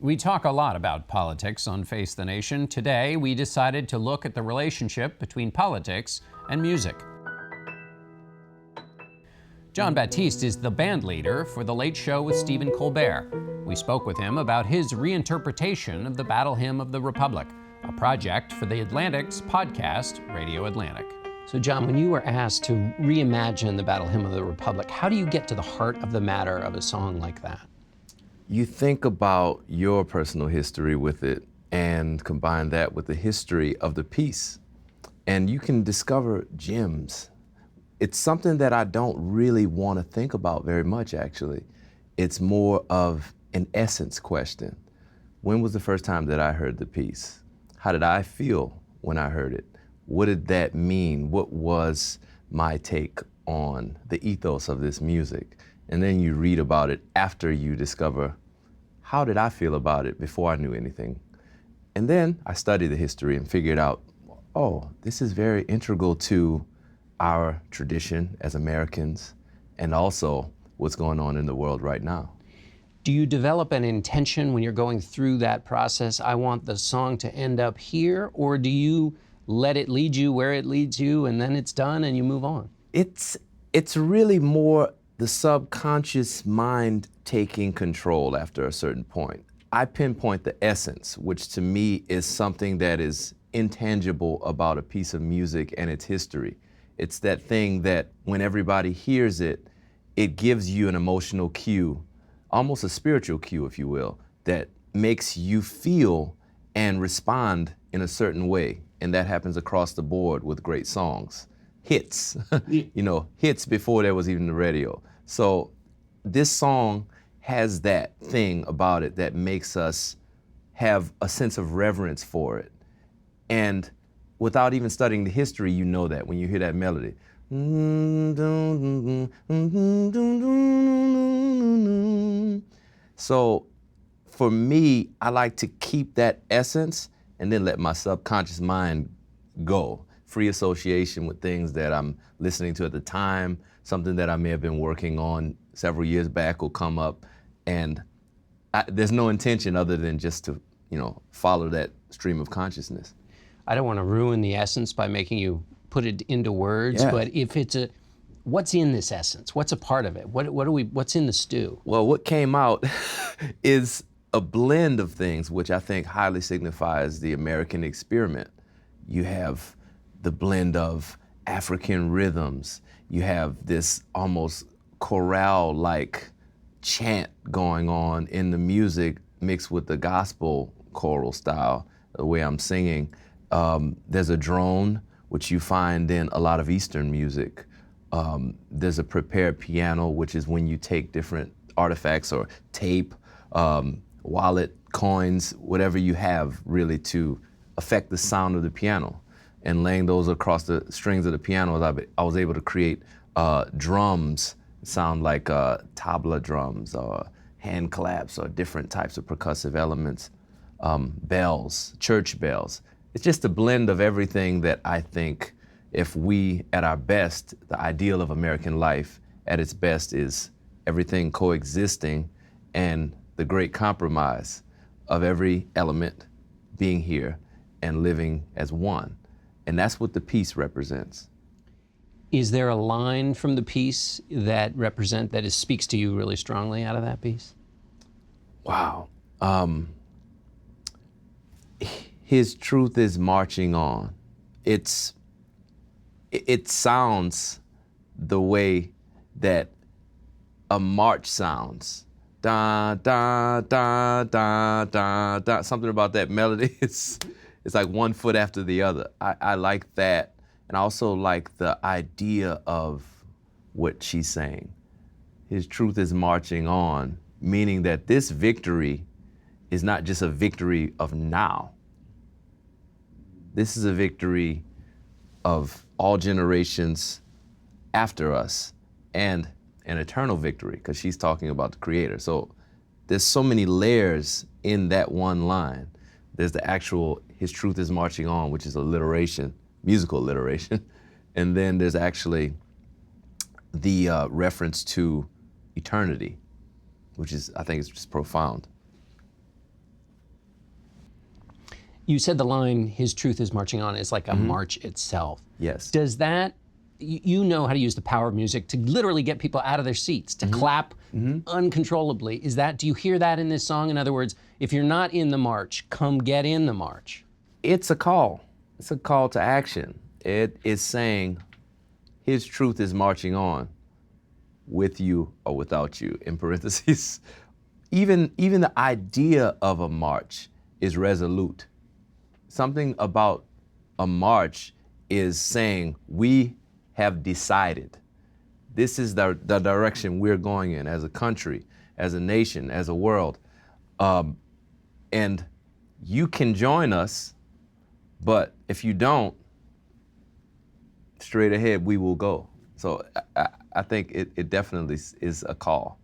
We talk a lot about politics on Face the Nation. Today, we decided to look at the relationship between politics and music. Jon Batiste is the band leader for The Late Show with Stephen Colbert. We spoke with him about his reinterpretation of the Battle Hymn of the Republic, a project for the Atlantic's podcast, Radio Atlantic. So, Jon, when you were asked to reimagine the Battle Hymn of the Republic, how do you get to the heart of the matter of a song like that? You think about your personal history with it and combine that with the history of the piece, and you can discover gems. It's something that I don't really want to think about very much, actually. It's more of an essence question. When was the first time that I heard the piece? How did I feel when I heard it? What did that mean? What was my take on the ethos of this music? And then you read about it after you discover, how did I feel about it before I knew anything? And then I studied the history and figured out, oh, this is very integral to our tradition as Americans and also what's going on in the world right now. Do you develop an intention when you're going through that process, I want the song to end up here, or do you let it lead you where it leads you and then it's done and you move on? It's really more the subconscious mind taking control after a certain point. I pinpoint the essence, which to me is something that is intangible about a piece of music and its history. It's that thing that when everybody hears it, it gives you an emotional cue, almost a spiritual cue, if you will, that makes you feel and respond in a certain way. And that happens across the board with great songs. Hits, hits before there was even the radio. So this song has that thing about it that makes us have a sense of reverence for it. And without even studying the history, you know that when you hear that melody. So for me, I like to keep that essence and then let my subconscious mind go. Free association with things that I'm listening to at the time, something that I may have been working on several years back will come up, and there's no intention other than just to, follow that stream of consciousness. I don't want to ruin the essence by making you put it into words, but if it's what's in this essence? What's a part of it? What's in the stew? Well, what came out is a blend of things, which I think highly signifies the American experiment. You have the blend of African rhythms. You have this almost chorale-like chant going on in the music mixed with the gospel choral style, the way I'm singing. There's a drone, which you find in a lot of Eastern music. There's a prepared piano, which is when you take different artifacts or tape, wallet, coins, whatever you have really to affect the sound of the piano. And laying those across the strings of the piano, I was able to create drums, sound like tabla drums or hand claps or different types of percussive elements, bells, church bells. It's just a blend of everything that I think if we, at our best, the ideal of American life at its best is everything coexisting and the great compromise of every element being here and living as one. And that's what the piece represents. Is there a line from the piece that speaks to you really strongly out of that piece? Wow. His truth is marching on. It sounds the way that a march sounds. Da, da, da, da, da, da. Something about that melody. It's like one foot after the other. I like that. And I also like the idea of what she's saying. His truth is marching on, meaning that this victory is not just a victory of now. This is a victory of all generations after us and an eternal victory, because she's talking about the Creator. So there's so many layers in that one line. There's the actual, his truth is marching on, which is alliteration, musical alliteration. And then there's actually the reference to eternity, which is, I think, is just profound. You said the line, "His truth is marching on," is like a march itself. Yes. Does that, you know how to use the power of music to literally get people out of their seats, to clap uncontrollably. Do you hear that in this song? In other words, if you're not in the march, come get in the march. It's a call. It's a call to action. It is saying, his truth is marching on, with you or without you, in parentheses. Even the idea of a march is resolute. Something about a march is saying, we have decided. This is the direction we're going in as a country, as a nation, as a world. And you can join us, but if you don't, straight ahead we will go. So I think it definitely is a call.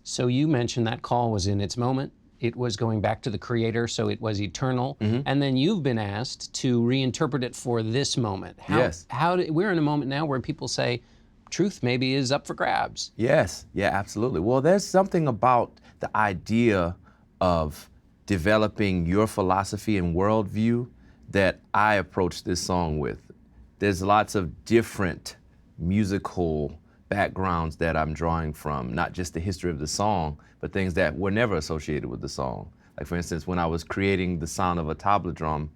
So you mentioned that call was in its moment. It was going back to the Creator, so it was eternal. And then you've been asked to reinterpret it for this moment. Yes. We're in a moment now where people say, truth maybe is up for grabs. Yes, yeah, absolutely. Well, there's something about the idea of developing your philosophy and worldview that I approach this song with. There's lots of different musical backgrounds that I'm drawing from, not just the history of the song, but things that were never associated with the song. Like, for instance, when I was creating the sound of a tabla drum,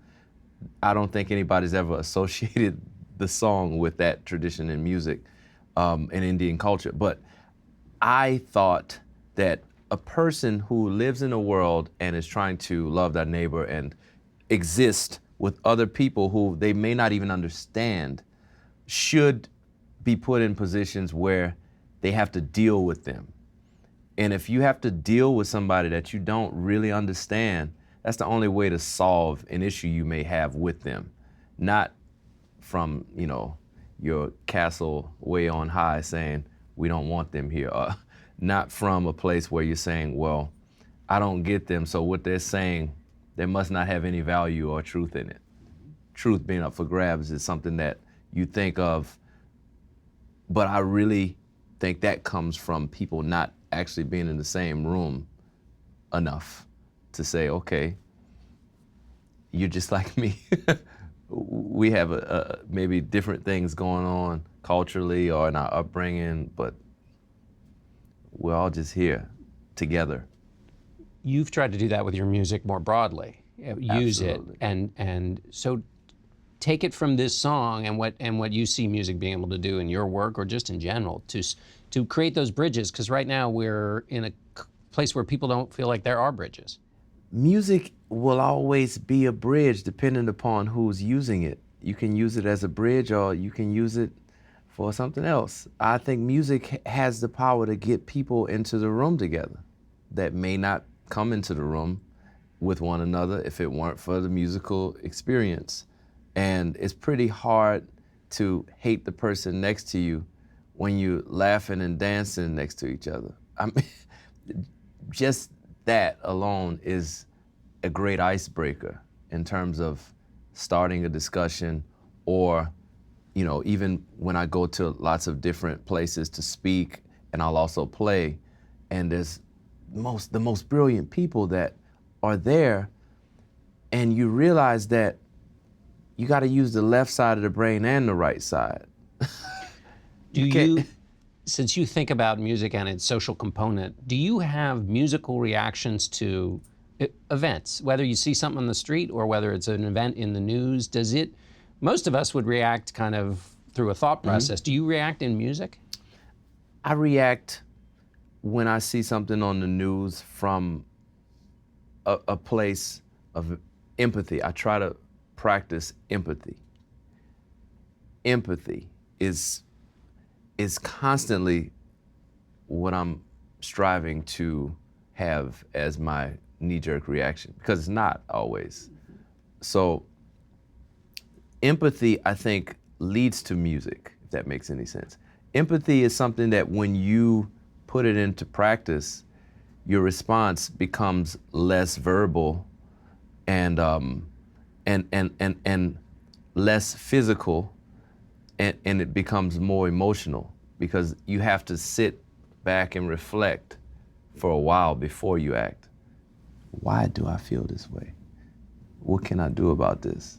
I don't think anybody's ever associated the song with that tradition in music, in Indian culture. But I thought that a person who lives in a world and is trying to love their neighbor and exist with other people who they may not even understand should be put in positions where they have to deal with them. And if you have to deal with somebody that you don't really understand, that's the only way to solve an issue you may have with them. Not from, your castle way on high saying, we don't want them here. Not from a place where you're saying, well, I don't get them, so what they're saying, they must not have any value or truth in it. Truth being up for grabs is something that you think of, but I really think that comes from people not actually being in the same room enough to say, okay, you're just like me. We have maybe different things going on culturally or in our upbringing, but we're all just here together. You've tried to do that with your music more broadly. Use Absolutely. it, and so take it from this song and what you see music being able to do in your work or just in general to create those bridges, because right now we're in a place where people don't feel like there are bridges. Music will always be a bridge depending upon who's using it. You can use it as a bridge or you can use it for something else. I think music has the power to get people into the room together that may not come into the room with one another if it weren't for the musical experience. And it's pretty hard to hate the person next to you when you're laughing and dancing next to each other. I mean, just that alone is a great icebreaker in terms of starting a discussion, or, even when I go to lots of different places to speak and I'll also play, and there's the most brilliant people that are there, and you realize that you got to use the left side of the brain and the right side. Since you think about music and its social component, do you have musical reactions to events, whether you see something on the street or whether it's an event in the news? Most of us would react kind of through a thought process. Do you react in music? I react when I see something on the news from a place of empathy. I try to practice empathy. Empathy is constantly what I'm striving to have as my knee-jerk reaction, because it's not always. So empathy, I think, leads to music, if that makes any sense. Empathy is something that when you put it into practice, your response becomes less verbal and less physical, and it becomes more emotional, because you have to sit back and reflect for a while before you act. Why do I feel this way? What can I do about this?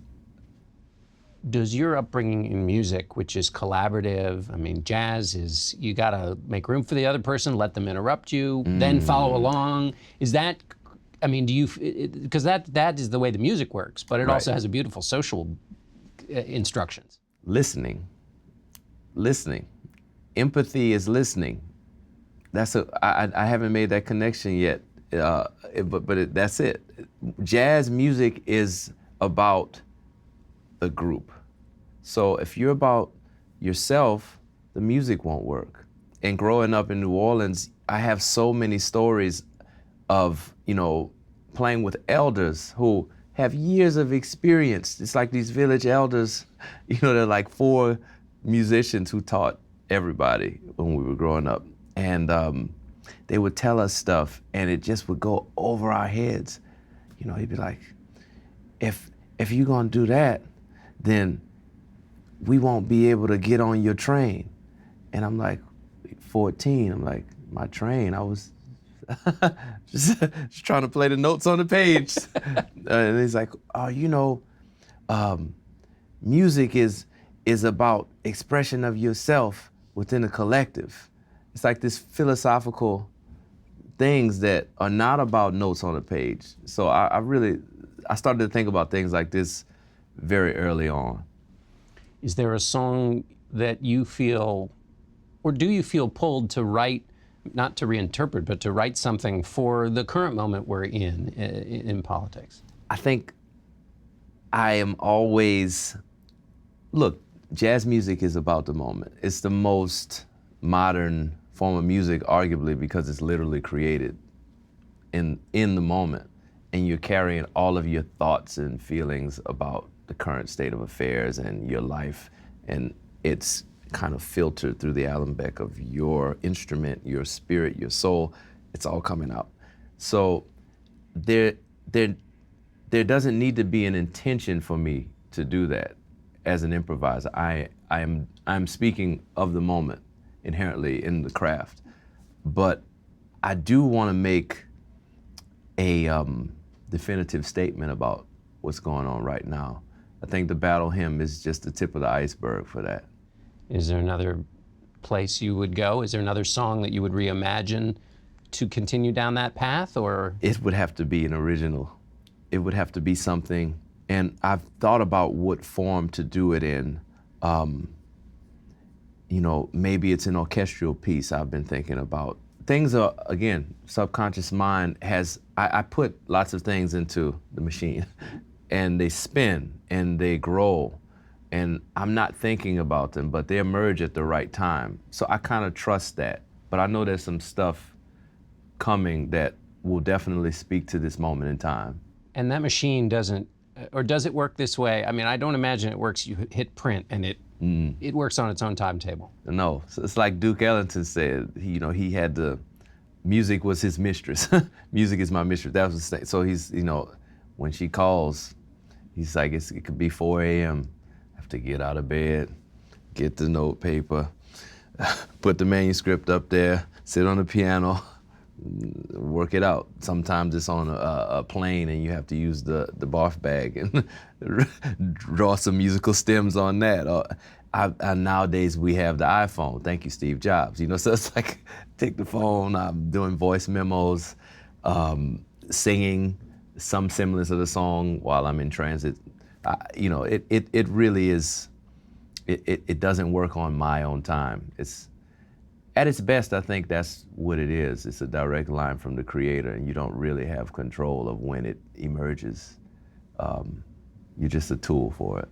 Does your upbringing in music, which is collaborative, I mean, jazz is, you gotta make room for the other person, let them interrupt you, then follow along. Is that, I mean, do you, because that is the way the music works, but it Right. also has a beautiful social instructions. Listening. Empathy is listening. I haven't made that connection yet, that's it. Jazz music is about the group. So if you're about yourself, the music won't work. And growing up in New Orleans, I have so many stories of, playing with elders who have years of experience. It's like these village elders, they're like 4 musicians who taught everybody when we were growing up. And they would tell us stuff and it just would go over our heads. He'd be like, if you're gonna do that, then we won't be able to get on your train. And I'm like, 14, I'm like, my train, I was just trying to play the notes on the page. And he's like, music is about expression of yourself within a collective. It's like this philosophical things that are not about notes on a page. So I started to think about things like this very early on. Is there a song that you feel, or do you feel pulled to write, not to reinterpret, but to write something for the current moment we're in politics? I think I am always, look, jazz music is about the moment. It's the most modern form of music, arguably, because it's literally created in the moment. And you're carrying all of your thoughts and feelings about the current state of affairs and your life. And it's kind of filtered through the alembic of your instrument, your spirit, your soul. It's all coming out. So there doesn't need to be an intention for me to do that as an improviser. I'm speaking of the moment inherently in the craft, but I do want to make a definitive statement about what's going on right now. I think the battle hymn is just the tip of the iceberg for that. Is there another place you would go? Is there another song that you would reimagine to continue down that path, or? It would have to be an original. It would have to be something, and I've thought about what form to do it in. Maybe it's an orchestral piece I've been thinking about. Things are, again, subconscious mind has, I put lots of things into the machine and they spin and they grow and I'm not thinking about them, but they emerge at the right time. So I kind of trust that. But I know there's some stuff coming that will definitely speak to this moment in time. And that machine doesn't, or does it work this way? I mean, I don't imagine it works, you hit print and it works on its own timetable. No, so it's like Duke Ellington said, he had the, music was his mistress. Music is my mistress, that was the thing. So he's, when she calls, he's like, it could be 4 a.m. I have to get out of bed, get the note paper, put the manuscript up there, sit on the piano, work it out. Sometimes it's on a plane and you have to use the barf bag and draw some musical stems on that. Nowadays we have the iPhone. Thank you, Steve Jobs. So it's like, take the phone, I'm doing voice memos, singing some semblance of the song while I'm in transit. It really is, it doesn't work on my own time. It's, at its best, I think that's what it is. It's a direct line from the creator, and you don't really have control of when it emerges. You're just a tool for it.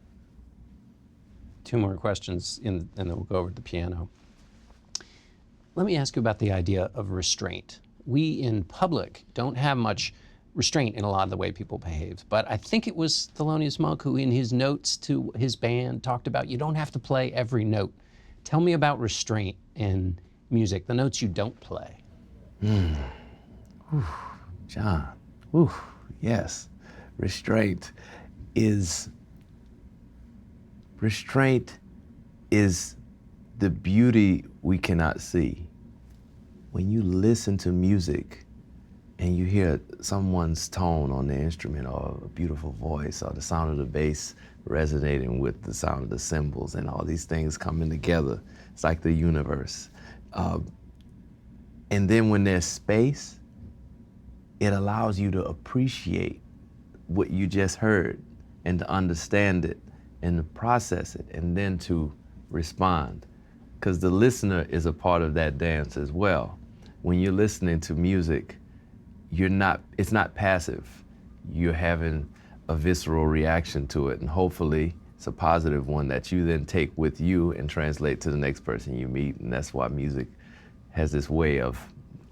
2 more questions, and then we'll go over to the piano. Let me ask you about the idea of restraint. We in public don't have much restraint in a lot of the way people behave, but I think it was Thelonious Monk who in his notes to his band talked about you don't have to play every note. Tell me about restraint in music, the notes you don't play. Jon, yes. Restraint is the beauty we cannot see. When you listen to music and you hear someone's tone on the instrument, or a beautiful voice, or the sound of the bass resonating with the sound of the cymbals, and all these things coming together. It's like the universe. And then when there's space, it allows you to appreciate what you just heard, and to understand it, and to process it, and then to respond. Because the listener is a part of that dance as well. When you're listening to music, it's not passive. You're having a visceral reaction to it, and hopefully it's a positive one that you then take with you and translate to the next person you meet. And that's why music has this way of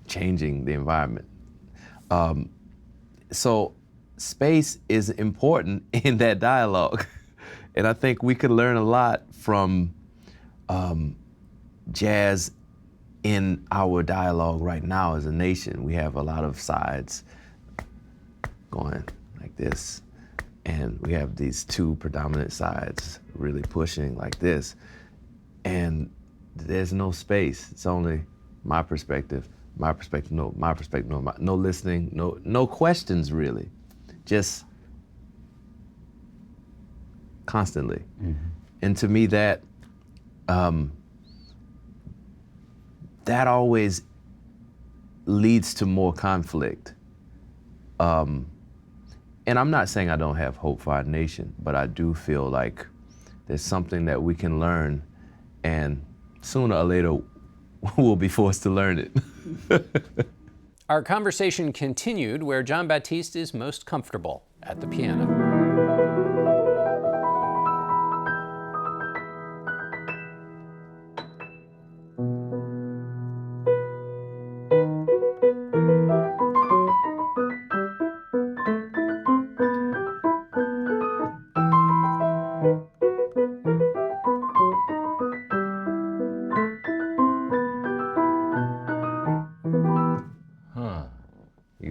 changing the environment. So space is important in that dialogue. And I think we could learn a lot from jazz in our dialogue right now as a nation. We have a lot of sides going like this, and we have these two predominant sides really pushing like this, and there's no space. It's only my perspective, no listening, no questions really, just constantly. Mm-hmm. And to me that always leads to more conflict. And I'm not saying I don't have hope for our nation, but I do feel like there's something that we can learn, and sooner or later we'll be forced to learn it. Our conversation continued where Jon Batiste is most comfortable, at the piano.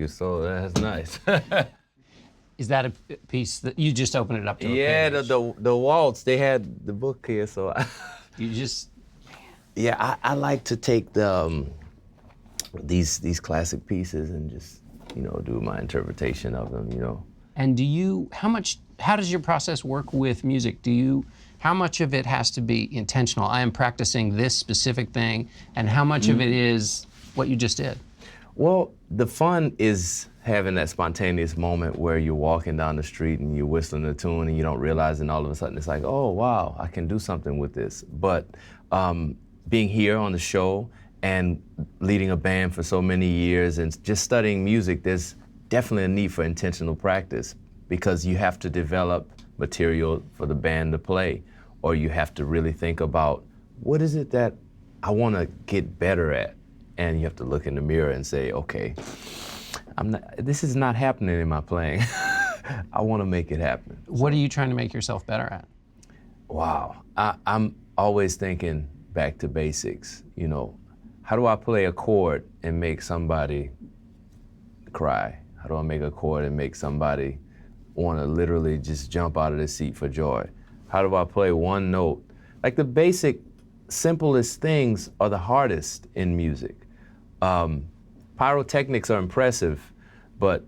So that's nice. Is that a piece that you just opened it up to? Yeah, the waltz, they had the book here, so you just. Yeah, I like to take these classic pieces and just do my interpretation of them. And how does your process work with music? How much of it has to be intentional? I am practicing this specific thing, and how much of it is what you just did? Well, the fun is having that spontaneous moment where you're walking down the street and you're whistling a tune and you don't realize, and all of a sudden it's like, oh, wow, I can do something with this. But being here on the show and leading a band for so many years and just studying music, there's definitely a need for intentional practice, because you have to develop material for the band to play, or you have to really think about, what is it that I want to get better at? And you have to look in the mirror and say, okay, this is not happening in my playing. I want to make it happen. What are you trying to make yourself better at? Wow, I'm always thinking back to basics. How do I play a chord and make somebody cry? How do I make a chord and make somebody want to literally just jump out of their seat for joy? How do I play one note? Like the basic, simplest things are the hardest in music. Pyrotechnics are impressive, but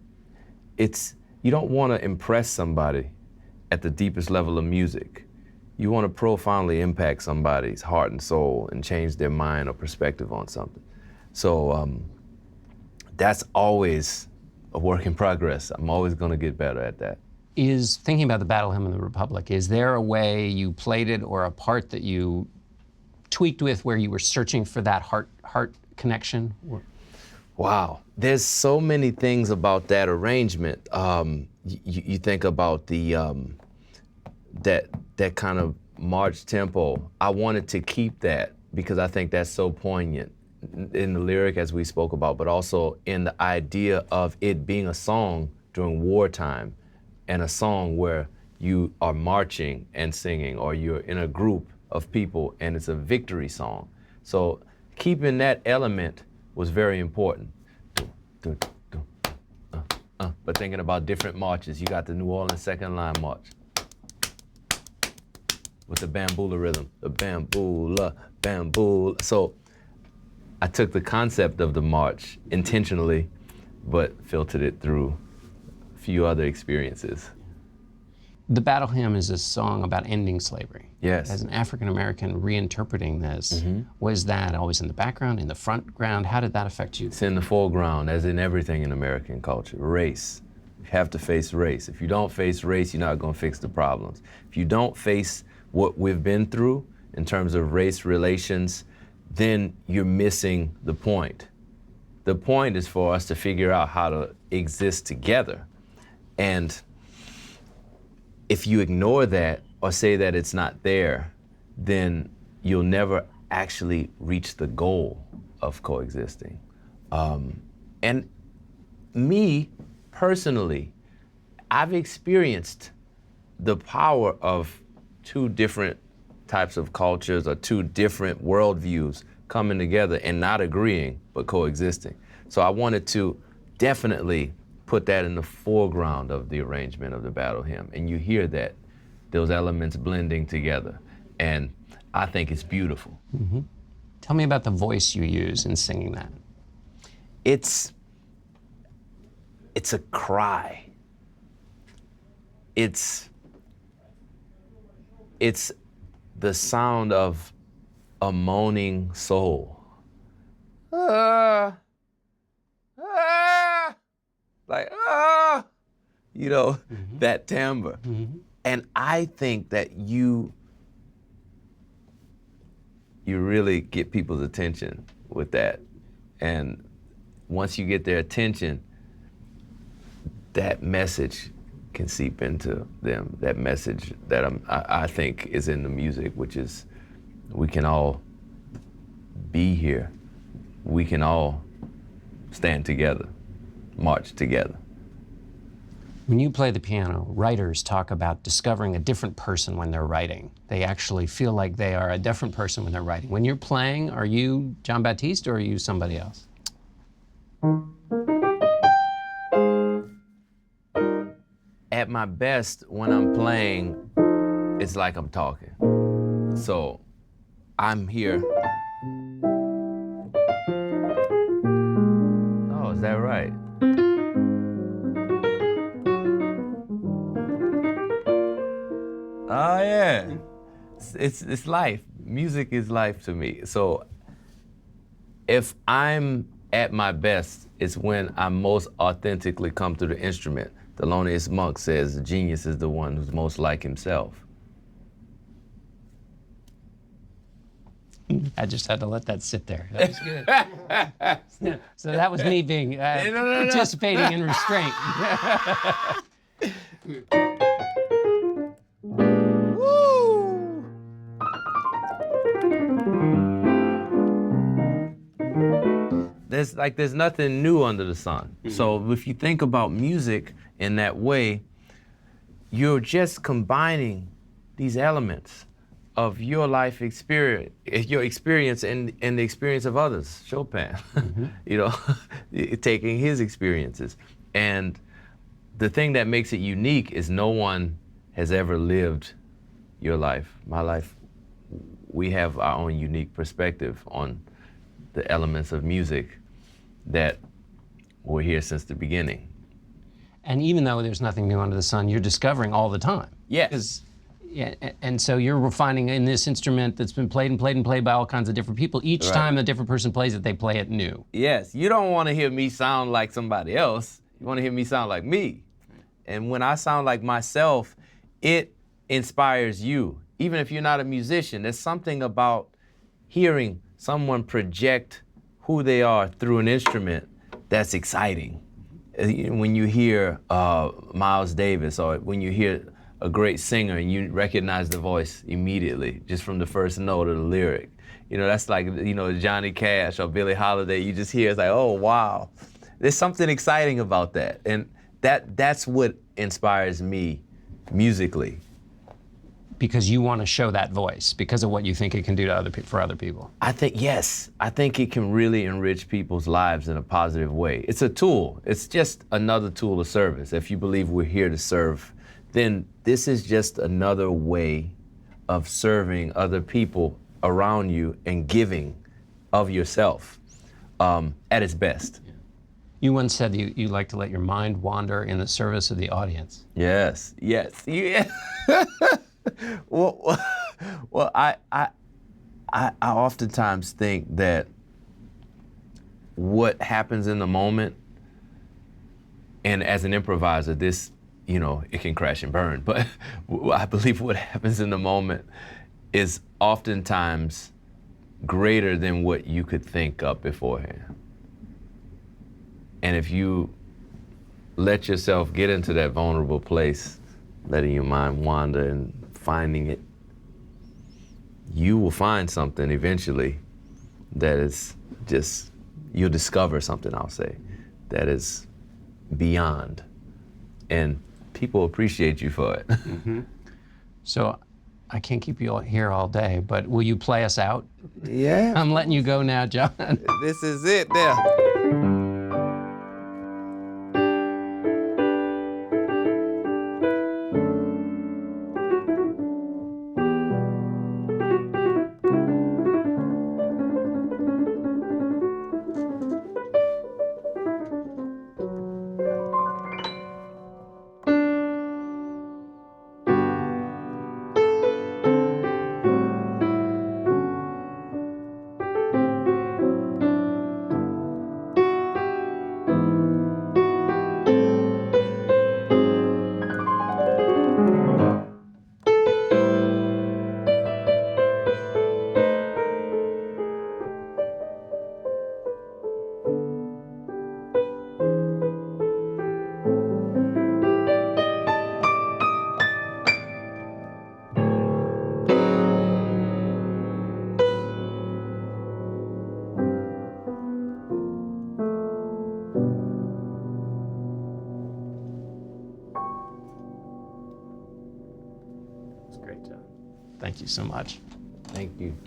you don't want to impress somebody at the deepest level of music. You want to profoundly impact somebody's heart and soul and change their mind or perspective on something. So that's always a work in progress. I'm always going to get better at that. Is thinking about the Battle Hymn of the Republic, is there a way you played it or a part that you tweaked with where you were searching for that heart connection? Wow, there's so many things about that arrangement. You think about the that kind of march tempo. I wanted to keep that because I think that's so poignant in the lyric, as we spoke about, but also in the idea of it being a song during wartime, and a song where you are marching and singing, or you're in a group of people and it's a victory song. So keeping that element was very important. But thinking about different marches, you got the New Orleans second line march with the bambula rhythm, the bambula, bambula. So I took the concept of the march intentionally, but filtered it through a few other experiences. The Battle Hymn is a song about ending slavery. Yes. As an African-American reinterpreting this, was that always in the background, in the foreground? How did that affect you? It's in the foreground, as in everything in American culture. Race. You have to face race. If you don't face race, you're not going to fix the problems. If you don't face what we've been through in terms of race relations, then you're missing the point. The point is for us to figure out how to exist together. And if you ignore that or say that it's not there, then you'll never actually reach the goal of coexisting. And me, personally, I've experienced the power of two different types of cultures or two different worldviews coming together and not agreeing, but coexisting. So I wanted to definitely put that in the foreground of the arrangement of the Battle Hymn. And you hear that, those elements blending together. And I think it's beautiful. Mm-hmm. Tell me about the voice you use in singing that. It's a cry. It's the sound of a moaning soul. Like, you know, that timbre. And I think that you really get people's attention with that. And once you get their attention, that message can seep into them. That message that I think is in the music, which is we can all be here. We can all stand together, march together. When you play the piano, writers talk about discovering a different person when they're writing. They actually feel like they are a different person when they're writing. When you're playing, are you Jon Batiste or are you somebody else? At my best, when I'm playing, it's like I'm talking. So I'm here. Oh, is that right? Oh yeah, it's life. Music is life to me. So if I'm at my best, it's when I most authentically come through the instrument. The loneliest monk says, the genius is the one who's most like himself. I just had to let that sit there. That was good. So that was me being participating in restraint. There's nothing new under the sun. So if you think about music in that way, you're just combining these elements of your life experience, your experience and the experience of others. Chopin, you know, taking his experiences. And the thing that makes it unique is no one has ever lived your life, my life. We have our own unique perspective on the elements of music that were here since the beginning. And even though there's nothing new under the sun, you're discovering all the time. Yes. Yeah, and so you're refining in this instrument that's been played and played and played by all kinds of different people. Each time a different person plays it, they play it new. Yes, you don't want to hear me sound like somebody else. You want to hear me sound like me. And when I sound like myself, it inspires you. Even if you're not a musician, there's something about hearing someone project who they are through an instrument that's exciting. When you hear Miles Davis, or when you hear a great singer and you recognize the voice immediately, just from the first note of the lyric. You know, that's like, you know, Johnny Cash or Billie Holiday, you just hear, it's like, oh, wow. There's something exciting about that. And that's what inspires me musically. Because you want to show that voice, because of what you think it can do to for other people. I think, yes. I think it can really enrich people's lives in a positive way. It's a tool. It's just another tool of service. If you believe we're here to serve, then this is just another way of serving other people around you and giving of yourself at its best. You once said you like to let your mind wander in the service of the audience. Yes, yes, yeah. well, I oftentimes think that what happens in the moment, and as an improviser, this, it can crash and burn, but I believe what happens in the moment is oftentimes greater than what you could think up beforehand. And if you let yourself get into that vulnerable place, letting your mind wander and finding it, you will find something eventually that is just, you'll discover something, I'll say, that is beyond. And people appreciate you for it. Mm-hmm. So I can't keep you here all day, but will you play us out? Yeah. I'm letting you go now, Jon. This is it there. It's great, Jon. Thank you so much. Thank you.